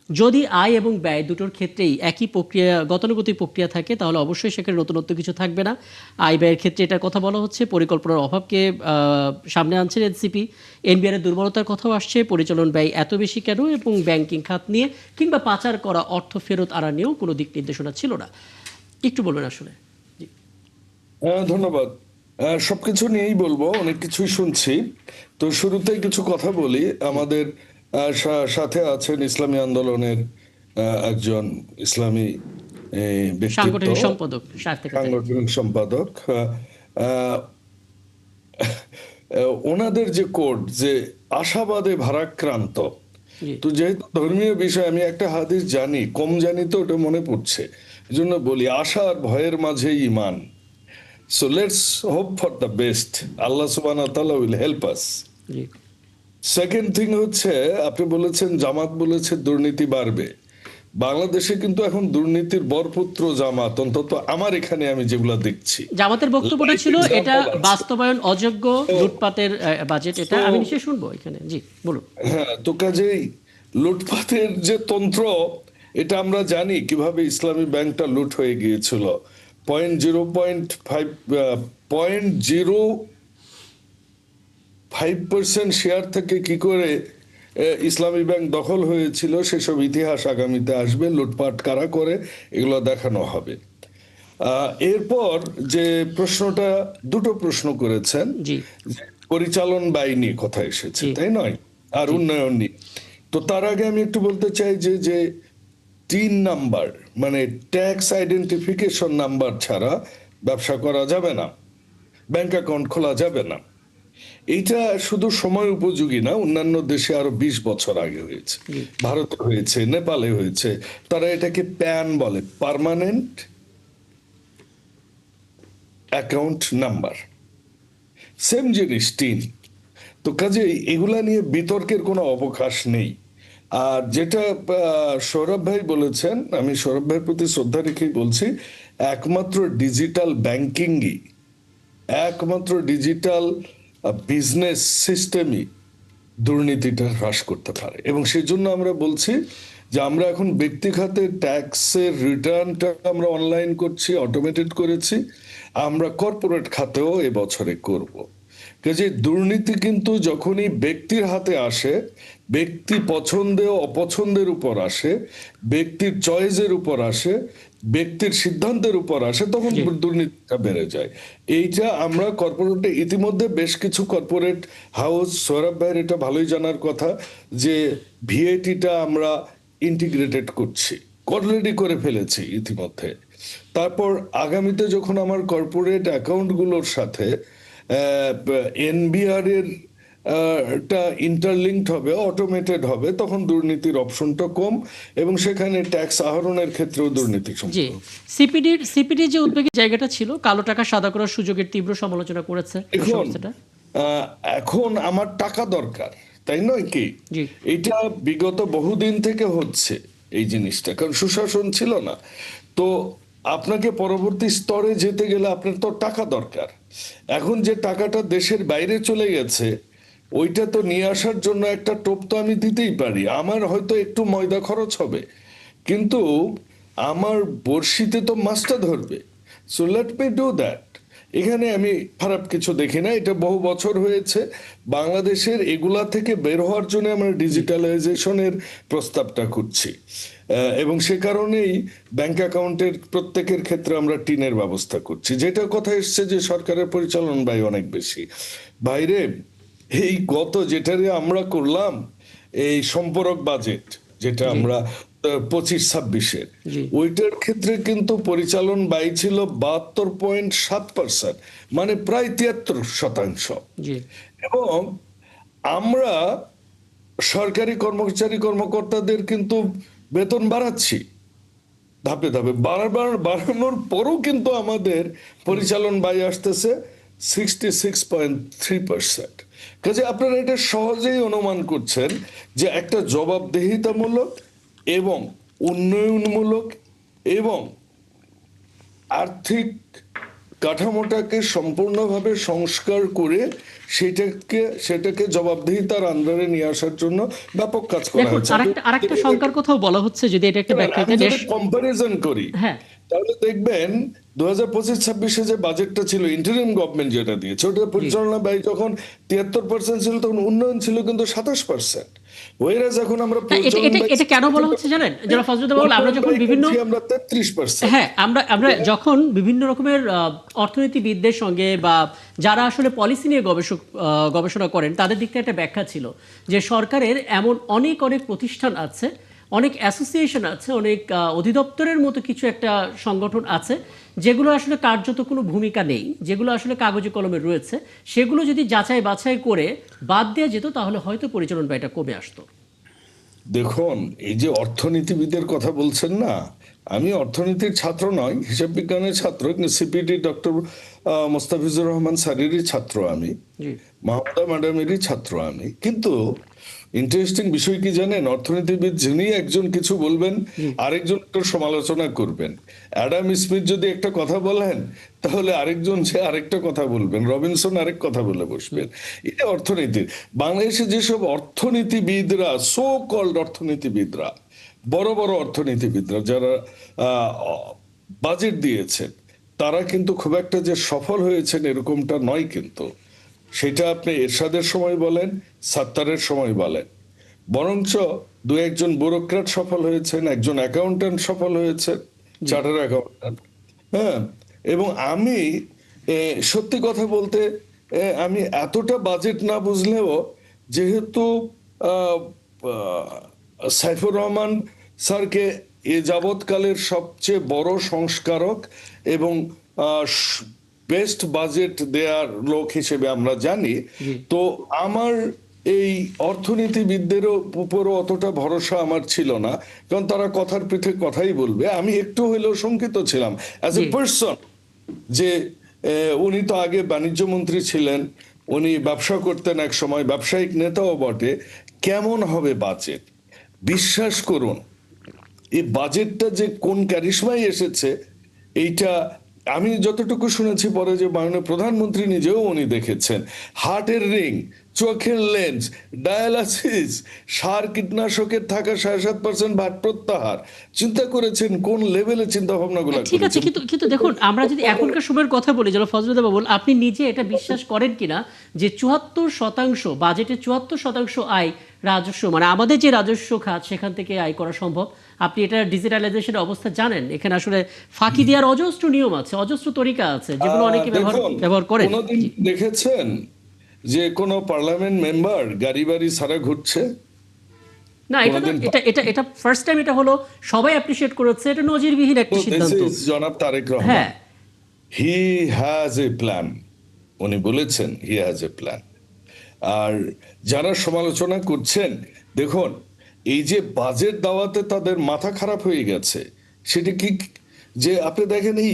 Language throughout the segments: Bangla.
যদি আয় এবং ব্যয় দুটোর ক্ষেত্রেই একই প্রক্রিয়া, গতানুগতিক প্রক্রিয়া থাকে, তাহলে অবশ্যই সেখানে নতুনত্ব কিছু থাকবে না। আয় ব্যয়ের ক্ষেত্রে এটার কথা বলা হচ্ছে, পরিকল্পনার অভাবকে সামনে আনছেন এনসিপি। এনবিআর এর দুর্বলতার কথাও আসছে, পরিচালন ব্যয় এত বেশি কেন, এবং ব্যাংকিং খাত নিয়ে কিংবা পাচার করা অর্থ ফেরত আনা নিয়েও কোনো দিক নির্দেশনা ছিল না। একটু বলবেন আসলে। জি। ধন্যবাদ। সবকিছু নিয়েই বলবো, অনেক কিছুই শুনছি। তো শুরুতেই কিছু কথা বলি। জি। আমাদের সাথে আছেন ইসলামী আন্দোলনের একজন ইসলামী ব্যক্তিত্ব, সাংগঠনিক সম্পাদক, সার সেক্রেটারি। সাংগঠনিক সম্পাদক। আহ, ওনাদের যে কোড, যে আশাবাদে ভারাক্রান্ত। জি। তো যেহেতু ধর্মীয় বিষয়, আমি একটা হাদিস জানি, কম জানি তো ওটা মনে পড়ছে, এই জন্য বলি, আশা আর ভয়ের মাঝে ঈমান। So let's hope for the best. আল্লাহ সুবহানাহু ওয়া তাআলা will help us. G. Second thing হচ্ছে, আপনি বলেছেন জামাত বলেছে দুর্নীতি বাড়বে। বাংলাদেশে কিন্তু এখন দুর্নীতির বরপুত্র জামাত, অন্তত আমার এখানে আমি যেগুলা দেখছি। জামাতের বক্তব্যটা লাইভ ছিল এটা এক্সাম্পল আছে। বাস্তবায়ন অযোগ্য, তো লুটপাতের বাজেট। এটা তো আমি নিশ্চয়ই শুনবো এখানে। জি, বলুন। হ্যাঁ, তো কাজেই লুটপাতের যে তন্ত্র, এটা আমরা জানি কিভাবে ইসলামী ব্যাংকটা লুট হয়ে গিয়েছিল। 0.5% শেয়ার থেকে কি করে ইসলামী ব্যাংক দখল হয়েছিল, সেসব ইতিহাস আগামীতে আসবে। লুটপাট কারা করে এগুলো দেখানো হবে। এরপর যে প্রশ্নটা, দুটো প্রশ্ন করেছেন, জি। যে পরিচালন ব্যয় নিয়ে কথা এসেছে, জি। তাই নয়? আর জি। উন্নয়ন নিয়ে। তো তার আগে আমি একটু বলতে চাই যে যে 3 নাম্বার, মানে ট্যাক্স আইডেন্টিফিকেশন নাম্বার ছাড়া ব্যবসা করা যাবে না, ব্যাংক অ্যাকাউন্ট খোলা যাবে না। এইটা শুধু সময় উপযোগী না, অন্যান্য দেশে আরো 20 বছর আগে হয়েছে। জি। ভারতে হয়েছে, নেপালে হয়েছে। তারা এটাকে প্যান বলে, পার্মানেন্ট অ্যাকাউন্ট নাম্বার। সেম জিনিস, টিন। তো কাজে এগুলা নিয়ে বিতর্কের কোনো অবকাশ নেই। আর যেটা সৌরভ ভাই বলেছেন, আমি সৌরভ ভাইয়ের প্রতি শ্রদ্ধা রেখেই বলছি, একমাত্র ডিজিটাল ব্যাংকিংই, একমাত্র ডিজিটাল বিজনেস সিস্টেমই দুর্নীতিটা হ্রাস করতে পারে। এবং সেই জন্য আমরা বলছি যে আমরা এখন ব্যক্তি খাতে ট্যাক্সের রিটার্নটা আমরা অনলাইন করছি, অটোমেটেড করেছি। আমরা কর্পোরেট খাতেও এবছরে করব। কাজে দুর্নীতি কিন্তু যখনই ব্যক্তির হাতে আসে, ব্যক্তি পছন্দে ও অপছন্দের উপর আসে, ব্যক্তির চয়েসের উপর আসে, ব্যক্তির সিদ্ধান্তের উপর আসে, তখন জি। দুর্নীতিটা বেড়ে যায়। এইটা আমরা কর্পোরেটে ইতিমধ্যে বেশ কিছু কর্পোরেট হাউস, সৌরভ ভাইয়ের এটা ভালোই জানার কথা, যে ভিএটিটা আমরা ইন্টিগ্রেটেড করছি, অলরেডি করে ফেলেছি ইতিমধ্যে। তারপর আগামীতে যখন আমার কর্পোরেট অ্যাকাউন্টগুলোর সাথে এনবিআর এর টা ইন্টারলিঙ্কড হবে, অটোমেটেড হবে, তখন দুর্নীতির অপশনটা কম, এবং সেখানে ট্যাক্স আহরণের ক্ষেত্রেও দুর্নীতি জি। সম্ভব। সিপিডির যে উদ্বেগের জায়গাটা ছিল, কালো টাকা সাদা করার সুযোগের তীব্র সমালোচনা করেছে এই এখন সংস্থাটা। এখন আমার টাকা দরকার, তাই নয় কি? জি। এটা বিগত বহুদিন থেকে হচ্ছে এই জিনিসটা, কারণ সুশাসন ছিল না। তো আপনাকে পরবর্তী স্তরে যেতে গেলে আপনার তো টাকা দরকার। এখন যে টাকাটা দেশের বাইরে চলে গেছে, ওইটা তো নিয়ে আসার জন্য একটা টোপ তো আমি দিতেই পারি। আমার হয়তো একটু ময়দা খরচ হবে, কিন্তু আমার বড়শিতে তো মাছটা ধরবে। So let me do that. এখানে আমি খারাপ কিছু দেখি না, এটা বহু বছর হয়েছে। বাংলাদেশের এগুলা থেকে বের হওয়ার জন্য আমরা জি। ডিজিটালাইজেশনের প্রস্তাবটা করছি, এবং সে কারণেই ব্যাংক অ্যাকাউন্টের প্রত্যেকের ক্ষেত্রে আমরা টিনের ব্যবস্থা করছি। যেটা কথা এসছে যে সরকারের পরিচালন ব্যয় অনেক বেশি, বাইরে এই গত যেটারে আমরা করলাম, এই সম্পূরক বাজেট, যেটা জি। আমরা 25-26-এর, জি। ওইটার ক্ষেত্রে কিন্তু পরিচালন ব্যয় ছিল 72.7%, মানে প্রায় 73%। জি। এবং আমরা সরকারি কর্মচারী কর্মকর্তাদের কিন্তু বেতন বাড়াচ্ছি ধাপে ধাপে, বারবার বাড়ানোর পরও কিন্তু আমাদের পরিচালন ব্যয় আসতেছে 66.3%। কাজে আপনারা এটা সহজেই অনুমান করছেন যে একটা জবাবদিহিতামূলক এবং উন্নয়নমূলক এবং আর্থিক কাঠামোটাকে সম্পূর্ণভাবে সংস্কার করে সেটাকে জবাবদিহিতার আন্ডারে নিয়ে আসার জন্য ব্যাপক কাজ করা দেখুন, হচ্ছে। আরেকটা শঙ্কার কথাও বলা হচ্ছে, যদি এটা একটা ব্যাখ্যা আমি দিতে যদি কম্পারিজন করি হ্যাঁ তাহলে দেখবেন 2025-26 যে বাজেটটা ছিল, ইন্টারিম গভর্নমেন্ট যেটা দিয়েছে, ওটা পরিচালনা ব্যয় যখন 73% ছিল, তখন উন্নয়ন ছিল কিন্তু 27%। ওইরাজ এখন আমরা এটা কেন বলা হচ্ছে জানেন যারা ফজলুদ্দিন বাবুল, আমরা যখন বিভিন্ন আমরা 33%। হ্যাঁ আমরা যখন বিভিন্ন রকমের অর্থনীতিবিদদের সঙ্গে বা যারা আসলে পলিসি নিয়ে গবেষণা করেন তাদের দিক থেকে একটা ব্যাখ্যা ছিল যে সরকারের এমন অনেক প্রতিষ্ঠান আছে, অনেক অ্যাসোসিয়েশন আছে, অনেক অধিদপ্তরের মতো কিছু একটা সংগঠন আছে যেগুলো আসলে কার্যত কোনো ভূমিকা নেই, যেগুলো আসলে কাগজে কলমে রয়েছে, সেগুলো যদি যাচাই বাছাই করে বাদ দেওয়া যেত তাহলে হয়তো পরিচালন ব্যয়টা কমে আসতো। দেখুন, এই যে অর্থনীতিবিদের কথা বলছেন না, আমি অর্থনীতির ছাত্র নয়, হিসাব বিজ্ঞানের ছাত্র, কিন্তু সিপিডি ডক্টর মোস্তাফিজুর রহমান স্যারেরই ছাত্র আমি, জি মাহমুদা ম্যাডামেরই ছাত্র আমি। কিন্তু ইন্টারেস্টিং বিষয় কি জানেন, অর্থনীতিবিদ যিনি একজন কিছু বলবেন, আরেকজন একটু সমালোচনা করবেন। অ্যাডাম স্মিথ যদি একটা কথা বলেন, তাহলে আরেকজন সে আরেকটা কথা বলবেন, রবিনসন আরেক কথা বলে বসবেন। এটা অর্থনীতি। বাংলাদেশে যেসব অর্থনীতিবিদরা, সো কল্ড অর্থনীতিবিদরা, বড় বড় অর্থনীতিবিদরা যারা বাজেট দিয়েছেন, তারা কিন্তু খুব একটা যে সফল হয়েছেন এরকমটা নয়। কিন্তু সেটা আপনি এরশাদের সময় বলেন, সাত্তারের সময় বলেন, বরঞ্চ দু একজন ব্যুরোক্র্যাট সফল হয়েছেন, একজন অ্যাকাউন্ট্যান্ট সফল হয়েছেন, চার্টার অ্যাকাউন্ট্যান্ট। হ্যাঁ, এবং আমি সত্যি কথা বলতে আমি এতটা বাজেট না বুঝলেও, যেহেতু আহ, আহ, সাইফুর রহমান স্যারকে এ যাবৎকালের সবচেয়ে বড় সংস্কারক এবং বেস্ট বাজেট দেয়ার লোক হিসেবে আমরা জানি, তো আমার এই অর্থনীতিবিদদের উপরও অতটা ভরসা আমার ছিল না, কারণ তারা কথার পিঠে কথাই বলবে। আমি একটু হইলেও শঙ্কিত ছিলাম অ্যাজ এ পার্সন, যে উনি তো আগে বাণিজ্য মন্ত্রী ছিলেন, উনি ব্যবসা করতেন, এক সময় ব্যবসায়িক নেতাও বটে। কেমন হবে বাজেট? বিশ্বাস করুন, এই বাজেটটা যে কোন ক্যারিশমায় এসেছে, এইটা আমি যতটুকু শুনেছি পরে, যে মাননীয় প্রধানমন্ত্রী নিজেও উনি দেখেছেন, হার্টের রিং, চোখের লেন্স, ডায়ালাসিস, সার কীটনাশকের থাকা 7.5% ভাট প্রত্যাহার। চিন্তা করেছেন কোন লেভেলে চিন্তা ভাবনাগুলো ঠিক আছে, করেছেন? কিন্তু দেখুন, আমরা যদি এখনকার সময়ের কথা বলি, যেন ফজলুদ্দিন বাবুল, আপনি নিজে এটা বিশ্বাস করেন কিনা যে 74% বাজেটের 74% আয় রাজস্ব, মানে আমাদের যে রাজস্ব খাত সেখান থেকে আয় করা সম্ভব? আপনি এটা ডিজিটালাইজেশনের অবস্থা জানেন, এখানে আসলে ফাঁকি দেওয়ার অজস্র নিয়ম আছে, অজস্র তরিকা আছে, যেগুলো অনেকে ব্যবহার করেন। কোনদিন দেখেছেন যে কোন পার্লামেন্ট মেম্বার গাড়ি বাড়ি ছাড়া ঘুরছে? না, এটা ফার্স্ট টাইম এটা হলো, সবাই অ্যাপ্রিশিয়েট করেছে, এটা নজিরবিহীন একটা সিদ্ধান্ত। জনাব তারেক রহমান, হ্যাঁ, হি হ্যাজ এ প্ল্যান, উনি বলেছেন হি হ্যাজ এ প্ল্যান। আর যারা সমালোচনা করছেন, দেখুন, এই যে বাজেট দেওয়াতে তাদের মাথা খারাপ হয়ে গেছে, সেটা কি? যে আপনি দেখেন, এই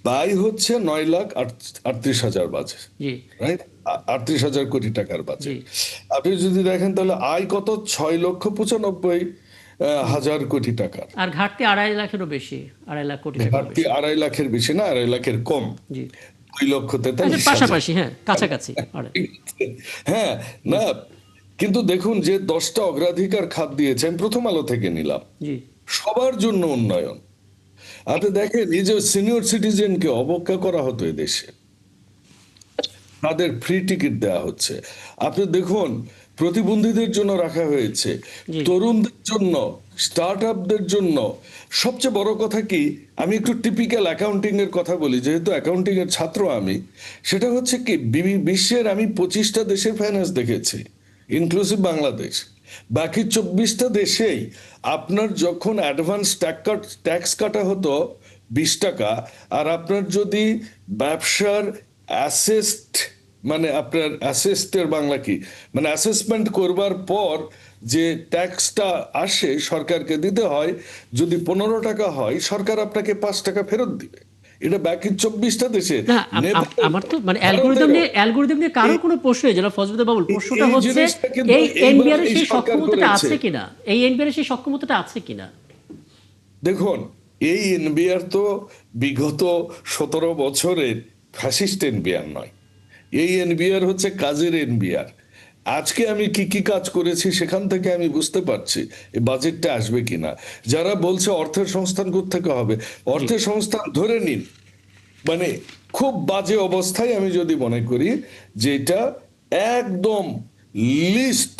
ব্যয় হচ্ছে 9,38,000 বাজেট, জি রাইট? 38,000 কোটি টাকার বাজেট। জি আপনি যদি দেখেন তাহলে আয় কত? 6,95,000 কোটি টাকার। আর ঘাটতি 2.5 লাখেরও বেশি, 2.5 লাখ কোটি টাকার ঘাটতি বেশি। 2.5 লাখের বেশি না, 2.5 লাখের কম, জি 2,43,000। পাশাপাশি, হ্যাঁ কাছাকাছি। হ্যাঁ, না, কিন্তু দেখুন যে 10টা অগ্রাধিকার খাত দিয়েছে, আমি প্রথম আলো থেকে নিলাম, জি সবার জন্য উন্নয়ন। আপনি দেখেন, এই যে সিনিয়র সিটিজেনকে অবজ্ঞা করা হতো এদেশে, তাদের ফ্রি টিকিট দেওয়া হচ্ছে। আপনি দেখুন, প্রতিবন্ধীদের জন্য রাখা হয়েছে, জি তরুণদের জন্য, স্টার্ট আপদের জন্য। সবচেয়ে বড় কথা কি, আমি একটু টিপিক্যাল অ্যাকাউন্টিং এর কথা বলি, যেহেতু অ্যাকাউন্টিং এর ছাত্র আমি। সেটা হচ্ছে কি, বিশ্বের আমি 25টা দেশের ফাইন্যান্স দেখেছি, ইনক্লুসিভ বাংলাদেশ। বাকি 24টা দেশেই আপনার যখন অ্যাডভান্স ট্যাক্স কাটা হতো 20 টাকা, আর আপনার যদি ব্যবসার অ্যাসেস্ট, মানে আপনার অ্যাসেস্টের বাংলা কি, মানে অ্যাসেসমেন্ট করবার পর যে ট্যাক্সটা আসে সরকারকে দিতে হয়, যদি 15 টাকা হয়, সরকার আপনাকে 5 টাকা ফেরত দিবে। এটা বাকি 24টা দেশে। না, আমার তো মানে অ্যালগোরিদম নিয়ে কারোর কোনো প্রশ্ন নেই, যেটা ফজলুদ্দিন বাবুল, প্রশ্নটা হচ্ছে এই এনবিআর এর সেই সক্ষমতাটা আছে কিনা, এই এনবিআর এর সেই সক্ষমতাটা আছে কিনা। দেখুন, এই এনবিআর তো বিগত 17 বছরের ফ্যাসিস্ট এনবিআর নয়, এই এনবিআর হচ্ছে কাজের এনবিআর। আজকে আমি কি কি কাজ করেছি সেখান থেকে আমি বুঝতে পারছি এই বাজেটটা আসবে কিনা। যারা বলছে অর্থের সংস্থান কোত্থেকে হবে, জি। অর্থের সংস্থান ধরে নিন, মানে খুব বাজে অবস্থায় আমি যদি মনে করি যে এটা একদম লিস্ট,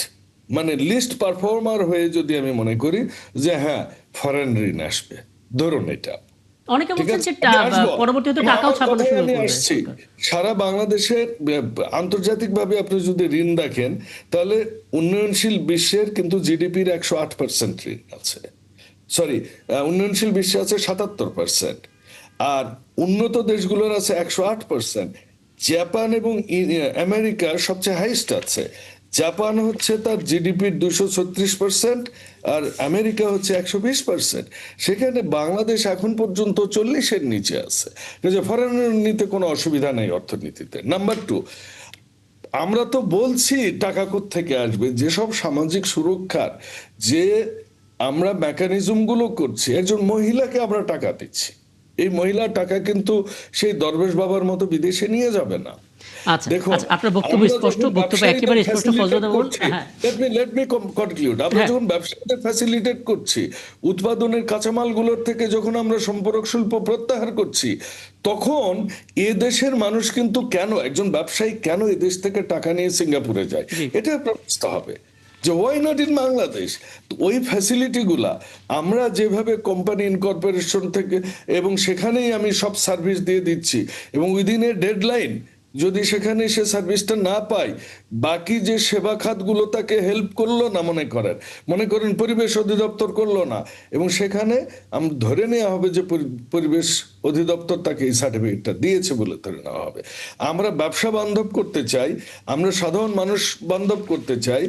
মানে লিস্ট পারফর্মার হয়ে যদি আমি মনে করি যে হ্যাঁ ফরেন ঋণ আসবে, ধরুন এটা অনেকে ঠিক বলছেন আছে, যে আমি আসবো। পরবর্তী হয়তো আমার টাকাও ছাপানো কথায় শুরু আমি করবে আসছি। সরকার। সারা বাংলাদেশের আন্তর্জাতিকভাবে আপনি যদি ঋণ দেখেন, তাহলে উন্নয়নশীল বিশ্বের কিন্তু জিডিপির 108% ঋণ আছে। সরি, উন্নয়নশীল বিশ্বে আছে 77%, আর উন্নত দেশগুলোর আছে 108%। জাপান এবং আমেরিকার সবচেয়ে হাইস্ট আছে। জাপান হচ্ছে তার জিডিপির 236%, আর আমেরিকা হচ্ছে 120%। সেখানে বাংলাদেশ এখন পর্যন্ত 40-এর নিচে আছে। কাজে ফরেন নিতে কোনো অসুবিধা নেই অর্থনীতিতে। নাম্বার টু, আমরা তো বলছি টাকা থেকে আসবে, যেসব সামাজিক সুরক্ষার যে আমরা মেকানিজম গুলো করছি, একজন মহিলাকে আমরা টাকা দিচ্ছি, এই মহিলার টাকা কিন্তু সেই দরবেশ বাবার মতো বিদেশে নিয়ে যাবে না। আচ্ছা দেখুন, আচ্ছা, আপনার বক্তব্য আমরা স্পষ্ট, যখন বক্তব্য ব্যবসায়ীদের একেবারে স্পষ্ট ফ্যাসিলিটেট ফজলুর রহমান। করছি, হ্যাঁ লেট মি কনক্লুড, আমরা হ্যাঁ। যখন ব্যবসায়ীদের ফ্যাসিলিটেট করছি, উৎপাদনের কাঁচামালগুলোর থেকে যখন আমরা সম্পূরক শুল্ক প্রত্যাহার করছি, তখন এ দেশের মানুষ কিন্তু কেন, একজন ব্যবসায়ী কেন এদেশ থেকে টাকা নিয়ে সিঙ্গাপুরে যায়, জি। এটা প্রশ্ন হবে যে ওয়াই নট ইন বাংলাদেশ। তো ওই ফ্যাসিলিটি গুলা আমরা যেভাবে কোম্পানি ইনকর্পোরেশন থেকে, এবং সেখানেই আমি সব সার্ভিস দিয়ে দিচ্ছি, এবং উইদিন এ ডেডলাইন যদি সেখানে সে সার্ভিসটা না পায়, বাকি যে সেবা খাতগুলো তাকে হেল্প করলো না, মনে করেন পরিবেশ অধিদপ্তর করলো না, এবং সেখানে আমরা ধরে নেওয়া হবে যে পরিবেশ অধিদপ্তর তাকে এই সার্টিফিকেটটা দিয়েছে বলে ধরে নেওয়া হবে। আমরা ব্যবসা বান্ধব করতে চাই, আমরা সাধারণ মানুষ বান্ধব করতে চাই,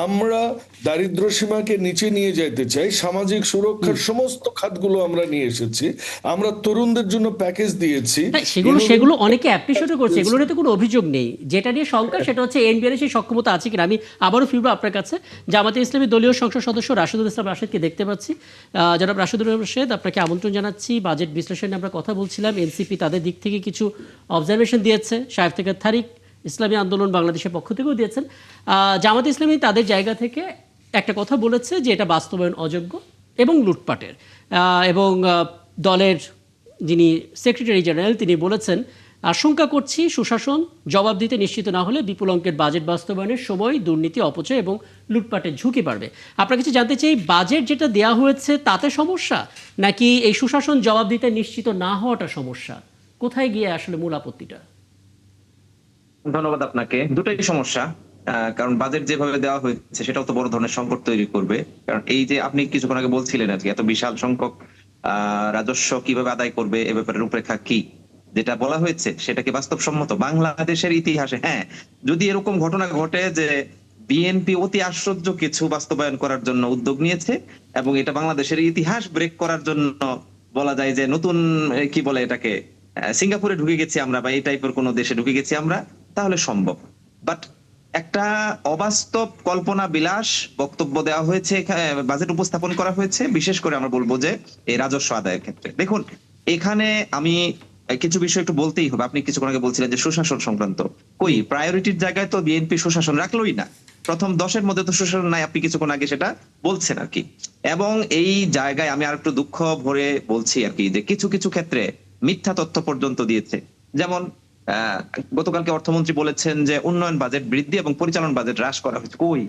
আমরা দারিদ্র সীমাকে নিচে নিয়ে যেতে চাই, সামাজিক সুরক্ষার সমস্ত খাতগুলো আমরা নিয়ে এসেছি, আমরা তরুণদের জন্য প্যাকেজ দিয়েছি। হ্যাঁ, সেগুলো সেগুলো অনেকে অ্যাপ্রিসিয়েটও করছে, এগুলো নিয়ে তো কোনো অভিযোগ নেই। যেটা নিয়ে শঙ্কা সেটা হচ্ছে এনবিআর সেই সক্ষমতা আছে কিনা। আমি আবারও ফিরবো আপনার কাছে। জামাতে ইসলামী দলীয় সংসদ সদস্য রাশেদুল ইসলাম রাশেদকে দেখতে পাচ্ছি। জনাব রাশেদুল রাশেদ, আপনাকে আমন্ত্রণ জানাচ্ছি। বাজেট বিশ্লেষণে আমরা কথা বলছিলাম। এনসিপি তাদের দিক থেকে কিছু অবজারভেশন দিয়েছে, সাহেব থেকে তারিক, ইসলামী আন্দোলন বাংলাদেশের পক্ষ থেকেও দিয়েছেন। জামাত ইসলামী তাদের জায়গা থেকে একটা কথা বলেছে যে এটা বাস্তবায়ন অযোগ্য এবং লুটপাটের। এবং দলের যিনি সেক্রেটারি জেনারেল তিনি বলেছেন, আশঙ্কা করছি সুশাসন জবাব দিতে নিশ্চিত না হলে বিপুল অঙ্কের বাজেট বাস্তবায়নের সময় দুর্নীতি, অপচয় এবং লুটপাটের ঝুঁকি বাড়বে। আপনার কাছে জানতে চাই, বাজেট যেটা দেওয়া হয়েছে তাতে সমস্যা, নাকি এই সুশাসন জবাব দিতে নিশ্চিত না হওয়াটা সমস্যা? কোথায় গিয়ে আসলে মূল আপত্তিটা? ধন্যবাদ আপনাকে। দুটোই সমস্যা। কারণ বাজেট যেভাবে দেওয়া হয়েছে সেটাও তো বড় ধরনের সংকট তৈরি করবে। কারণ এই যে আপনি কিছুক্ষণ আগে বলছিলেন আর কি, এত বিশাল সংখ্যক রাজস্ব কিভাবে আদায় করবে এ ব্যাপারে রূপরেখা কি, যেটা বলা হয়েছে সেটা কি বাস্তবসম্মত বাংলাদেশের ইতিহাসে? হ্যাঁ, যদি এরকম ঘটনা ঘটে যে বিএনপি অতি আশ্চর্য কিছু বাস্তবায়ন করার জন্য উদ্যোগ নিয়েছে এবং এটা বাংলাদেশের ইতিহাস ব্রেক করার জন্য, বলা যায় যে নতুন কি বলে এটাকে, সিঙ্গাপুরে ঢুকে গেছি আমরা বা এই টাইপের কোন দেশে ঢুকে গেছি আমরা, তাহলে সম্ভব। বাট একটা অবাস্তব কল্পনা বিলাস বক্তব্য দেওয়া হয়েছে, বাজেট উপস্থাপন করা হয়েছে, বিশেষ করে আমরা বলবো যে এই রাজস্ব আদায়ের ক্ষেত্রে। দেখুন, এখানে আমি কিছু বিষয় একটু বলতেই হবে। আপনি কিছুক্ষণ আগে বলছিলেন যে সুশাসন সংক্রান্ত, কই প্রায়োরিটির জায়গায় তো বিএনপি সুশাসন রাখলোই না। প্রথম 10-এর মধ্যে তো সুশাসন নাই, আপনি কিছুক্ষণ আগে সেটা বলছেন আর কি। এবং এই জায়গায় আমি আর একটু দুঃখ ভরে বলছি আর কি, যে কিছু কিছু ক্ষেত্রে মিথ্যা তথ্য পর্যন্ত দিয়েছে। যেমন গতকালকে অর্থমন্ত্রী বলেছেন যে উন্নয়ন বাজেট বৃদ্ধি এবং পরিচালন বাজেট হ্রাস করা হয়েছে। কই,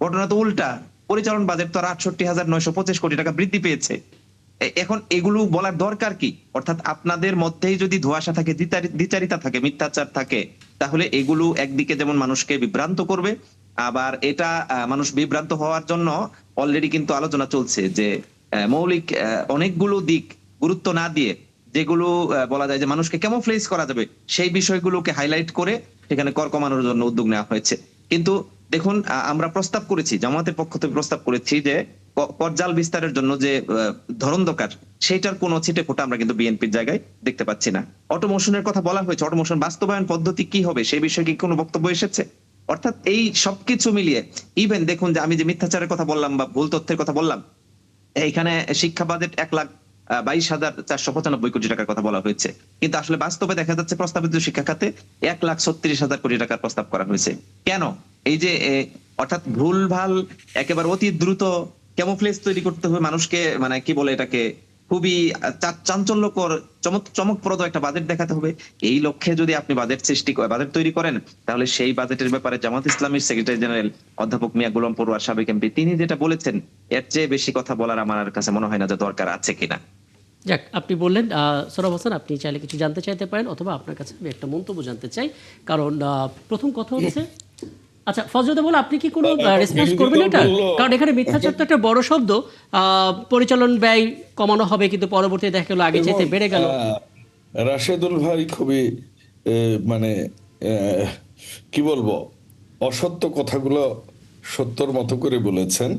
ঘটনা তো উল্টা। পরিচালন বাজেট তো 68,925 কোটি টাকা বৃদ্ধি পেয়েছে। এখন এগুলো বলার দরকার কি? অর্থাৎ আপনাদের মধ্যেই যদি ধোঁয়াশা থাকে, দ্বিচারিতা থাকে, মিথ্যাচার থাকে, তাহলে এগুলো একদিকে যেমন মানুষকে বিভ্রান্ত করবে, আবার এটা মানুষ বিভ্রান্ত হওয়ার জন্য অলরেডি কিন্তু আলোচনা চলছে যে মৌলিক অনেকগুলো দিক গুরুত্ব না দিয়ে, যেগুলো বলা যায় যে মানুষকে ক্যামোফ্লেজ করা যাবে, সেই বিষয়গুলোকে হাইলাইট করে সেখানে কর কমানোর জন্য উদ্যোগ নেওয়া হয়েছে। কিন্তু দেখুন, আমরা প্রস্তাব করেছি, জামাতের পক্ষ থেকে প্রস্তাব করেছি যে করজাল বিস্তারের জন্য যে ধরন দরকার, সেটার কোনো ছিটে ফোঁটা আমরা কিন্তু বিএনপির জায়গায় দেখতে পাচ্ছি না। অটোমোশনের কথা বলা হয়েছে, অটোমোশন বাস্তবায়ন পদ্ধতি কি হবে সেই বিষয়ে কি কোনো বক্তব্য এসেছে? অর্থাৎ এই সবকিছু মিলিয়ে ইভেন দেখুন যে আমি যে মিথ্যাচারের কথা বললাম বা ভুল তথ্যের কথা বললাম, এইখানে শিক্ষা বাজেট 22,495 কোটি টাকার কথা বলা হয়েছে, কিন্তু আসলে বাস্তবে দেখা যাচ্ছে প্রস্তাবিত শিক্ষা খাতে 1,36,000 কোটি টাকার প্রস্তাব করা হয়েছে। কেন? এই যে অর্থাৎ ভুলভাল একেবারে অতি দ্রুত ক্যামোফ্লেজ তৈরি করতে হবে মানুষকে, মানে কি বলে এটাকে, খুবই চাঞ্চল্যকর চমকপ্রদ একটা বাজেট দেখাতে হবে। এই লক্ষ্যে যদি আপনি বাজেট তৈরি করেন, তাহলে সেই বাজেটের ব্যাপারে জামাত ইসলামীর সেক্রেটারি জেনারেল অধ্যাপক মিয়া গোলাম পড়ুয়ার, সাবেক এমপি, তিনি যেটা বলেছেন, এর চেয়ে বেশি কথা বলার আমার কাছে মনে হয় না যে দরকার আছে কিনা। যাক, আপনি বললেন সোহরাব হোসেন, আপনি চাইলে কিছু জানতে চাইতে পারেন, অথবা আপনার কাছে আমি একটা মন্তব্য জানতে চাই। কারণ প্রথম কথা হচ্ছে, আচ্ছা ফজলুদ্দিন বল, আপনি কি কোনো রেসপন্স করবেন এটা? কারণ এখানে মিথ্যাচার তো একটা বড় শব্দ। পরিচালন ব্যয় কমানো হবে, কিন্তু পরবর্তীতে দেখা গেল আগে চাইতে বেড়ে গেল। রাশেদুল ভাই খুবই মানে কি বলবো, অসত্য কথাগুলো সত্যর মতো করে বলেছেন।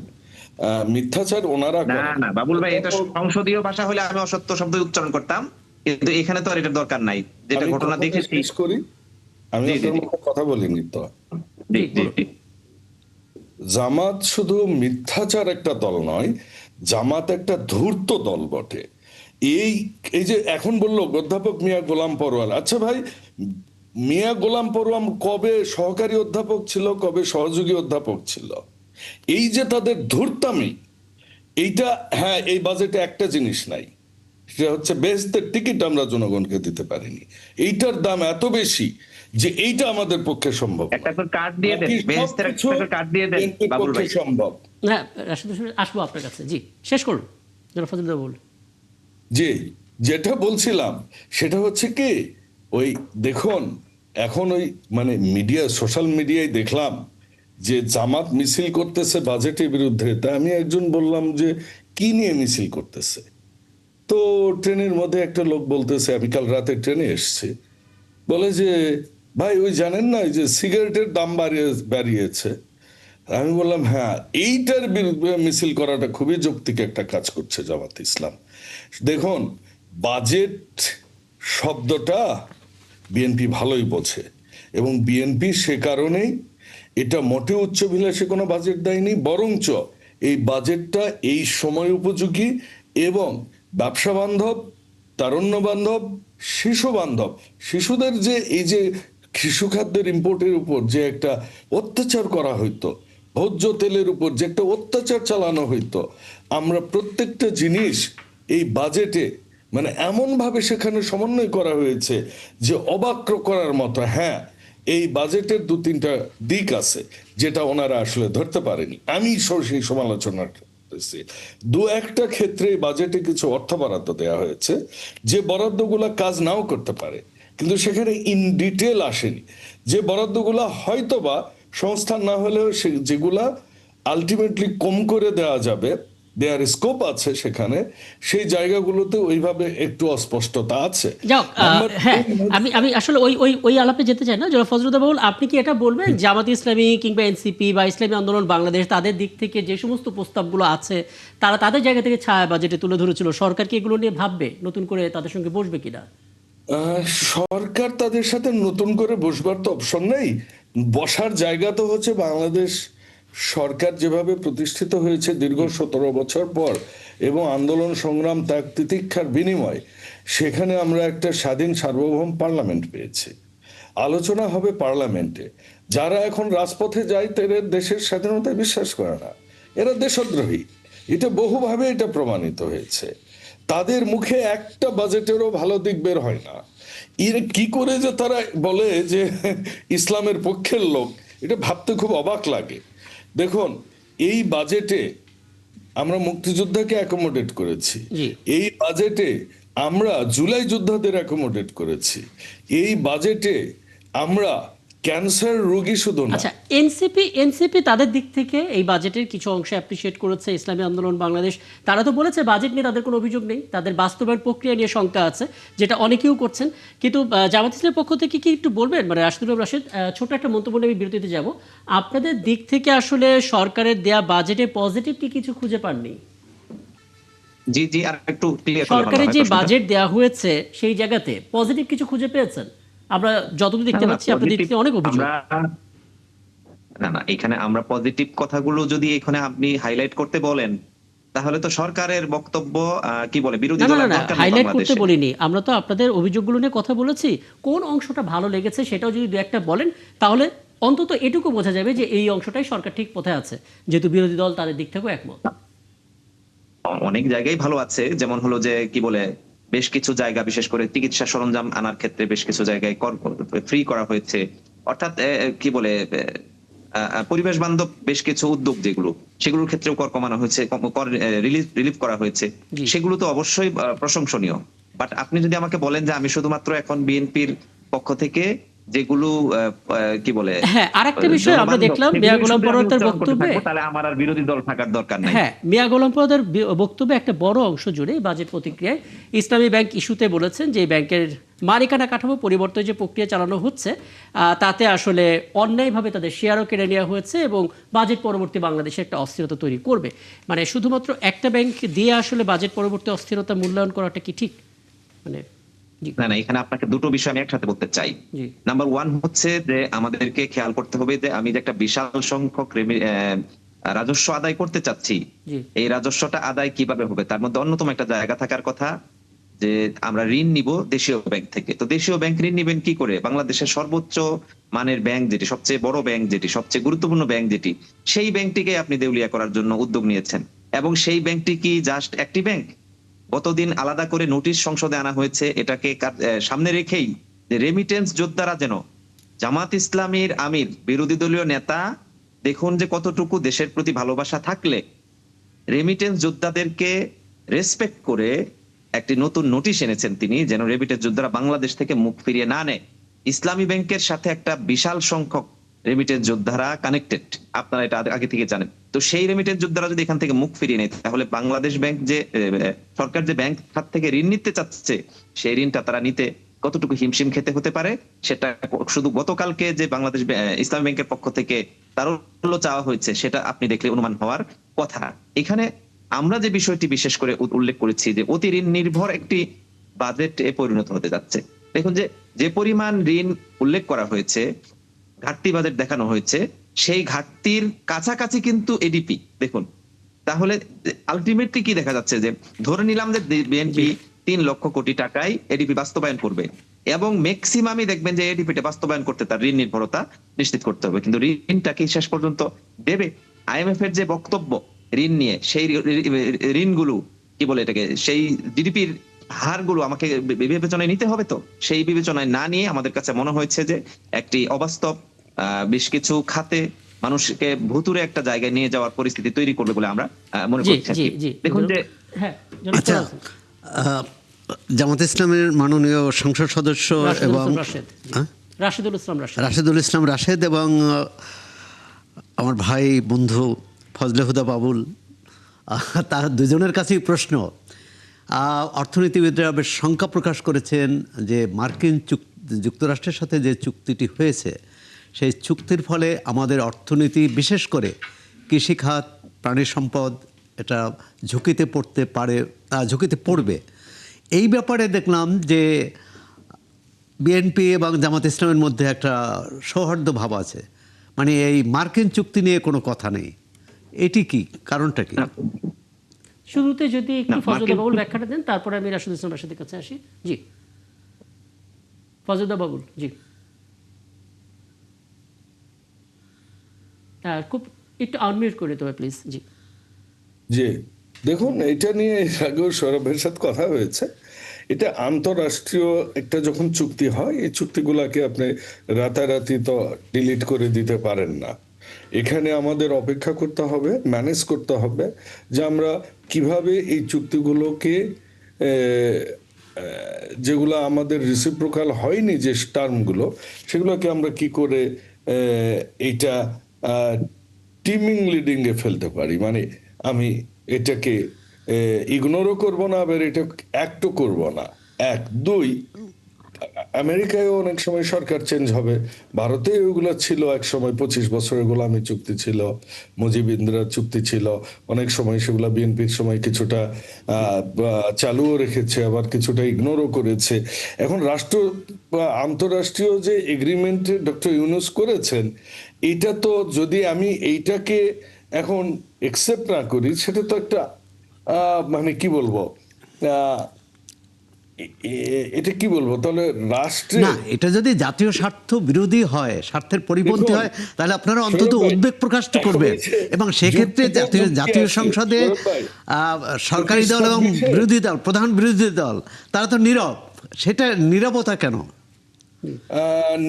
মিথ্যাচার ওনারা না করেন। না বাবুল ভাই, এটা সংসদীয় ভাষা হলে আমি অসত্য শব্দ উচ্চারণ করতাম, কিন্তু এখানে তো আর এটার দরকার নাই, যেটা আমি ঘটনা কথাটা দেখেছি। শেষ করি, আমি জি, জি, আপনার জি। মতো কথা বলিনি তো। জি, জি, জি। জামাত শুধু মিথ্যাচার একটা দল নয়, জামাত একটা ধূর্ত দল বটে। এই এই যে এখন বললো অধ্যাপক মিয়া গোলাম পরোয়ার, আচ্ছা ভাই, মিয়া গোলাম পরোয়ার কবে সহকারী অধ্যাপক ছিল, কবে সহযোগী অধ্যাপক ছিল? এই যে তাদের ধূর্তামি, এইটা, হ্যাঁ, এই বাজেটে একটা জিনিস নাই, সেটা হচ্ছে বেহেশতের টিকিট আমরা জনগণকে দিতে পারিনি। এইটার দাম এত বেশি যে এইটা আমাদের পক্ষে সম্ভব একটা নয়। করে কার্ড দিয়ে দেন, বাকি বেহেশতের সবকিছু একটা কার্ড দিয়ে দেন বিএনপির বাবুল পক্ষে ভাই। সম্ভব। হ্যাঁ, রাশেদ হোসেন, আসবো আপনার কাছে। জি, শেষ করুন জনাব ফজলুদ্দিন বল। যে যেটা বলছিলাম সেটা হচ্ছে কি, ওই দেখুন, এখন ওই মানে মিডিয়া, সোশ্যাল মিডিয়ায় দেখলাম যে জামাত মিছিল করতেছে বাজেটের বিরুদ্ধে। তা আমি একজন বললাম যে কি নিয়ে মিছিল করতেছে? তো ট্রেনের মধ্যে একটা লোক বলতেছে, আমি কাল রাতে ট্রেনে এসেছি, বলে যে ভাই ওই জানেন না, ওই যে সিগারেটের দাম বাড়িয়েছে। আমি বললাম হ্যাঁ, এইটার বিরুদ্ধে মিছিল করাটা খুবই যৌক্তিক একটা কাজ করছে জামাত ইসলাম। দেখুন, বাজেট শব্দটা বিএনপি ভালোই বোঝে, এবং বিএনপি সে কারণেই এটা মোটে উচ্চভিলাষী কোনো বাজেট দেয়নি, বরঞ্চ এই বাজেটটা এই সময় উপযোগী এবং ব্যবসা বান্ধব, তারুণ্য বান্ধব, শিশু বান্ধব। শিশুদের যে এই যে শিশু খাদ্যের ইম্পোর্টের উপর যে একটা অত্যাচার করা হইতো, ভোজ্য তেলের উপর যে একটা অত্যাচার চালানো হইতো, আমরা প্রত্যেকটা জিনিস এই বাজেটে মানে এমন ভাবে সেখানে সমন্বয় করা হয়েছে যে অবাক করার মতো। হ্যাঁ, এই বাজেটের দু তিনটা দিক আছে যেটা ওনারা আসলে ধরতে পারেনি, আমি সেই সমালোচনা করতেছি। দু একটা ক্ষেত্রে বাজেটে কিছু অর্থ বরাদ্দ দেওয়া হয়েছে, যে বরাদ্দগুলা কাজ নাও করতে পারে, কিন্তু সেখানে ইন ডিটেল আসেনি। যে বরাদ্দগুলা হয়তোবা সংস্থান না হলেও যেগুলা আলটিমেটলি কম করে দেওয়া যাবে, দেয়ার স্কোপ আছে সেখানে, সেই জায়গাগুলোতে ওইভাবে একটু অস্পষ্টতা আছে। যাক, নাম্বার হ্যাঁ, আমি আসলে ওই ওই ওই আলাপে যেতে চাই না। জনাব ফজলুদ্দিন বাবুল, আপনি কি এটা বলবেন জামাত ইসলামী কিংবা এনসিপি বা ইসলামী আন্দোলন বাংলাদেশ, তাদের দিক থেকে যে সমস্ত প্রস্তাবগুলো আছে, তারা তাদের জায়গা থেকে ছায়া বাজেটে তুলে ধরেছিল, সরকার কি এগুলো নিয়ে ভাববে, নতুন করে তাদের সঙ্গে বসবে কিনা? সরকার তাদের সাথে নতুন করে বসবার তো অপশন নেই। বসার জায়গা তো হচ্ছে বাংলাদেশ সরকার যেভাবে প্রতিষ্ঠিত হয়েছে দীর্ঘ 17 বছর পর, এবং আন্দোলন সংগ্রাম ত্যাগ তিতিক্ষার বিনিময়, সেখানে আমরা একটা স্বাধীন সার্বভৌম পার্লামেন্ট পেয়েছি। আলোচনা হবে পার্লামেন্টে। যারা এখন রাজপথে যায় তারা দেশের স্বাধীনতায় বিশ্বাস করে না, এরা দেশদ্রোহী। এটা বহুভাবে এটা প্রমাণিত হয়েছে। তাদের মুখে একটা বাজেটেরও ভালো দিক বের হয় না। এর কি করে যে তারা বলে যে ইসলামের পক্ষের লোক, এটা ভাবতে খুব অবাক লাগে। দেখুন, এই বাজেটে আমরা মুক্তিযোদ্ধাকে অ্যাকোমোডেট করেছি, জি। এই বাজেটে আমরা জুলাই যোদ্ধাদের অ্যাকোমোডেট করেছি, এই বাজেটে আমরা ক্যান্সার রোগী শুধু না। আচ্ছা, এনসিপি তাদের দিক থেকে এই বাজেটের কিছু অংশ অ্যাপ্রিসিয়েট করেছে। ইসলামী আন্দোলন বাংলাদেশ, তারা তো বলেছে বাজেট নিয়ে তাদের কোনো অভিযোগ নেই, তাদের বাস্তবায়ন প্রক্রিয়া নিয়ে শঙ্কা আছে, যেটা অনেকেও করছেন। কিন্তু জামাত ইসলামের পক্ষ থেকে কি একটু বলবেন, মানে রাশিদুল রাশেদ, ছোট একটা মন্তব্য নিয়ে আমি বিরতিতে যাব, আপনাদের দিক থেকে আসলে সরকারের দেয়া বাজেটে পজিটিভ কি কিছু খুঁজে পাননি? জি, জি, আর একটু ক্লিয়ার করলে ভালো সরকারের হয় যে প্রশ্নটা। বাজেট দেয়া হয়েছে সেই জায়গাতে পজিটিভ কিছু খুঁজে পেয়েছেন? আমরা যতদূর দেখতে না, না, পাচ্ছি আপনাদের দিক থেকে অনেক অভিযোগ। না, না, এখানে আমরা পজিটিভ কথাগুলো যদি এখানে আপনি হাইলাইট করতে বলেন, তাহলে তো সরকারের বক্তব্য কি বলে বিরোধী না দল না না আর না, দরকার নেই হাইলাইট করতে বাংলাদেশে। বলিনি, আমরা তো আপনাদের অভিযোগগুলো নিয়ে কথা বলেছি। কোন অংশটা ভালো লেগেছে সেটাও যদি দু একটা বলেন, তাহলে অন্তত এটুকু বোঝা যাবে যে এই অংশটাই সরকার ঠিক পথে আছে, যেহেতু বিরোধী দল তাদের দিক থেকেও একমত। অনেক জায়গায় ভালো আছে, যেমন হলো যে কি বলে বেশ কিছু জায়গা বিশেষ করে চিকিৎসা সরঞ্জাম আনার ক্ষেত্রে বেশ কিছু জায়গায় কর ফ্রি করা হয়েছে। অর্থাৎ কি বলে পরিবেশ বান্ধব বেশ কিছু উদ্যোগ যেগুলো, সেগুলোর ক্ষেত্রেও কর কমানো হয়েছে, কর রিলিফ করা হয়েছে। জি। সেগুলো তো অবশ্যই প্রশংসনীয়। বাট আপনি যদি আমাকে বলেন যে আমি শুধুমাত্র এখন বিএনপির পক্ষ থেকে যেগুলো কি বলে হ্যাঁ, আরেকটা বিষয় আমরা জনবান্ধব, দেখলাম মিয়া সেগুলোই গোলাম শুধু আমি পরোয়ার তার উচ্চারণ করতে বক্তব্যে, থাকবো, তাহলে আমার আর বিরোধী দল থাকার দরকার নাই। হ্যাঁ, মিয়া গোলাম পরোয়ার বক্তব্যে একটা বড় অংশ জুড়ে বাজেট প্রতিক্রিয়ায় ইসলামী ব্যাংক ইস্যুতে বলেছেন যে এই ব্যাংকের মালিকানা কাঠামো পরিবর্তনের যে প্রক্রিয়া চালানো হচ্ছে, তাতে আসলে অন্যায়ভাবে তাদের শেয়ারও কেড়ে নেওয়া হয়েছে এবং বাজেট পরবর্তী বাংলাদেশে একটা অস্থিরতা তৈরি করবে। মানে শুধুমাত্র একটা ব্যাংক দিয়ে আসলে বাজেট পরবর্তী অস্থিরতা মূল্যায়ন করাটা কি ঠিক? মানে জি না না, এখানে আপনাকে দুটো বিষয় আমি একসাথে বলতে চাই। জি নাম্বার ওয়ান হচ্ছে যে আমাদেরকে খেয়াল করতে হবে যে আমি যে একটা বিশাল সংখ্যক রাজস্ব আদায় করতে চাচ্ছি, জি এই রাজস্বটা আদায় কিভাবে হবে তার মধ্যে অন্যতম একটা জায়গা থাকার কথা যে আমরা ঋণ নিব দেশীয় ব্যাংক থেকে। তো দেশীয় ব্যাংক ঋণ নিবেন কি করে? বাংলাদেশের সর্বোচ্চ মানের ব্যাংক যেটি, সবচেয়ে বড় ব্যাংক যেটি, সবচেয়ে গুরুত্বপূর্ণ ব্যাংক যেটি, সেই ব্যাংকটিকে আপনি দেউলিয়া করার জন্য উদ্যোগ নিয়েছেন। এবং সেই ব্যাংকটি কি জাস্ট একটি ব্যাংক? গতদিন আলাদা করে নোটিশ সংসদে আনা হয়েছে এটাকে সামনে রেখেই যে রেমিটেন্স যোদ্ধারা যেন, জামাত ইসলামীর আমির বিরোধী দলীয় নেতা দেখুন যে কতটুকু দেশের প্রতি ভালোবাসা থাকলে রেমিটেন্স যোদ্ধাদেরকে রেসপেক্ট করে একটি নতুন নোটিশ এনেছেন তিনি, যেন রেমিটেন্স যোদ্ধারা বাংলাদেশ থেকে মুখ ফিরিয়ে না নেয়। ইসলামী ব্যাংকের সাথে একটা বিশাল সংখ্যক রেমিটেন্স যোদ্ধারা কানেক্টেড, আপনারা এটা আগে থেকে জানেন। তো সেই রেমিটেন্স যোদ্ধারা যদি এখান থেকে মুখ ফিরিয়ে নেয়, তাহলে বাংলাদেশ ব্যাংক যে সরকার যে ব্যাংক খাত থেকে ঋণ নিতে চাচ্ছে, সেই ঋণটা তারা নিতে কতটুকু হিমশিম খেতে হতে পারে সেটা শুধু গতকালকে যে বাংলাদেশ ইসলামী ব্যাংকের পক্ষ থেকে তারল্য চাওয়া হয়েছে সেটা আপনি দেখলে অনুমান হওয়ার কথা। এখানে আমরা যে বিষয়টি বিশেষ করে উল্লেখ করেছি যে অতি ঋণ নির্ভর একটি বাজেটে পরিণত হতে যাচ্ছে। দেখুন যে যে পরিমাণ ঋণ উল্লেখ করা হয়েছে, ঘাটতি বাজেট দেখানো হয়েছে, সেই ঘাটতির কাছাকাছি কিন্তু এডিপি। দেখুন তাহলে আলটিমেটলি কি দেখা যাচ্ছে যে ধরে নিলাম যে বিএনপি 3 লক্ষ কোটি টাকায় এডিপি বাস্তবায়ন করবে এবং ম্যাক্সিমামই দেখবেন যে এডিপিটা বাস্তবায়ন করতে তার ঋণ নির্ভরতা নিশ্চিত করতে হবে, কিন্তু ঋণটা কি শেষ পর্যন্ত দেবে? আইএমএফ এর যে বক্তব্য ঋণ নিয়ে, সেই ঋণগুলো কি বলে এটাকে, সেই জিডিপির হারগুলো আমাকে বিবেচনায় নিতে হবে। তো সেই বিবেচনায় না নিয়ে আমাদের কাছে মনে হয়েছে যে একটি অবাস্তব বেশ কিছু খাতে মানুষকে ভুতুরে একটা জায়গায় নিয়ে যাওয়ার পরিস্থিতি তৈরি করবে বলে আমরা মনে জি করছি। জি জি দেখুন যে হ্যাঁ, জনাব আচ্ছা, ফরাজ জামাত ইসলামের মাননীয় সংসদ সদস্য রাশেদুল এবং ইসলাম রাশেদ, হ্যাঁ? রাশেদুল ইসলাম রাশেদ। রাশেদুল ইসলাম রাশেদ এবং আমার ভাই বন্ধু ফজলে হুদা বাবুল, তার দুজনের কাছেই প্রশ্ন। অর্থনীতিবিদরা বেশ শঙ্কা প্রকাশ করেছেন যে মার্কিন যুক্তরাষ্ট্রের সাথে যে চুক্তিটি হয়েছে, সেই চুক্তির ফলে আমাদের অর্থনীতি, বিশেষ করে কৃষিখাত, প্রাণী সম্পদ, এটা ঝুঁকিতে পড়বে। এই ব্যাপারে দেখলাম যে বিএনপি এবং জামাত ইসলামের মধ্যে একটা সৌহার্দ্য ভাব আছে, মানে এই মার্কিন চুক্তি নিয়ে কোনো কথা নেই। এটি কি, কারণটা কি? শুরুতে যদি একটু না, ফজলুদ্দা মার্কিন বাবুল ব্যাখ্যাটা দেন, তারপরে আমি রাশেদুল ইসলাম রাশেদের কাছে আসি। জি ফজলুদ্দা বাবুল, জি খুব একটু আনমিউট করে দেবে প্লিজ। জি যে দেখুন, এটা নিয়ে এর আগেও সৌরভের সাথে কথা হয়েছে। এটা আন্তঃরাষ্ট্রীয় একটা যখন চুক্তি হয়, এই চুক্তিগুলাকে আপনি রাতারাতি তো ডিলিট করে দিতে পারেন না। এখানে আমাদের অপেক্ষা করতে হবে, ম্যানেজ করতে হবে যে আমরা কিভাবে এই চুক্তিগুলোকে যেগুলো আমাদের রিসিপ্রোকাল হয়নি, যে টার্মগুলো, সেগুলোকে আমরা কি করে এইটা টিমিং লিডিং এ ফেলতে পারি। মানে আমি এটাকে ইগনোরও করব না, আবার এটা অ্যাক্টও করব না। এক, দুই, আমেরিকায় অনেক সময় সরকার চেঞ্জ হবে, ভারতে ওইগুলো ছিল এক সময় 25 বছরের গোলামি চুক্তি ছিল, মুজিব ইন্দিরার চুক্তি ছিল, অনেক সময় সেগুলো বিএনপির সময় কিছুটা চালুও রেখেছে, আবার কিছুটা ইগনোরও করেছে। এখন আন্তঃরাষ্ট্রীয় যে এগ্রিমেন্টে ডক্টর ইউনূস করেছেন, এটা তো যদি আমি এইটাকে এখন একসেপ্ট না করি, সেটা তো একটা মানে কি বলবো, এটা কি বলবো তাহলে রাষ্ট্রে না, এটা যদি জাতীয় স্বার্থ বিরোধী হয়, স্বার্থের পরিপন্থী দেখুন, হয়, তাহলে আপনারা অন্তত সৌরভ ভাই, উদ্বেগ প্রকাশ তো এখন করবেন। এই যে এবং সেক্ষেত্রে যুক্তিটা জাতীয় আছে, সংসদে সৌরভ ভাই, সরকারি দল এবং 25-26 বিরোধী দল, প্রধান বিরোধী দল, তারা তো নীরব। সেটা নীরবতা কেন?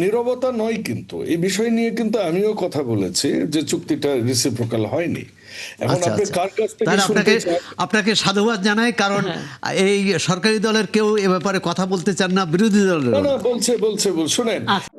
নীরবতা নয়, কিন্তু এই বিষয় নিয়ে কিন্তু আমিও কথা বলেছি যে চুক্তিটা রিসিপ্রোকাল হয়নি। এখন আচ্ছা, আপনি আচ্ছা। কার কাছ থেকে তাহলে শুনতে চান? আপনাকে সাধুবাদ জানাই, কারণ এই সরকারি দলের কেউ এ ব্যাপারে কথা বলতে চান না, বিরোধী দলের। না না, বলছে শুনেন, আচ্ছা।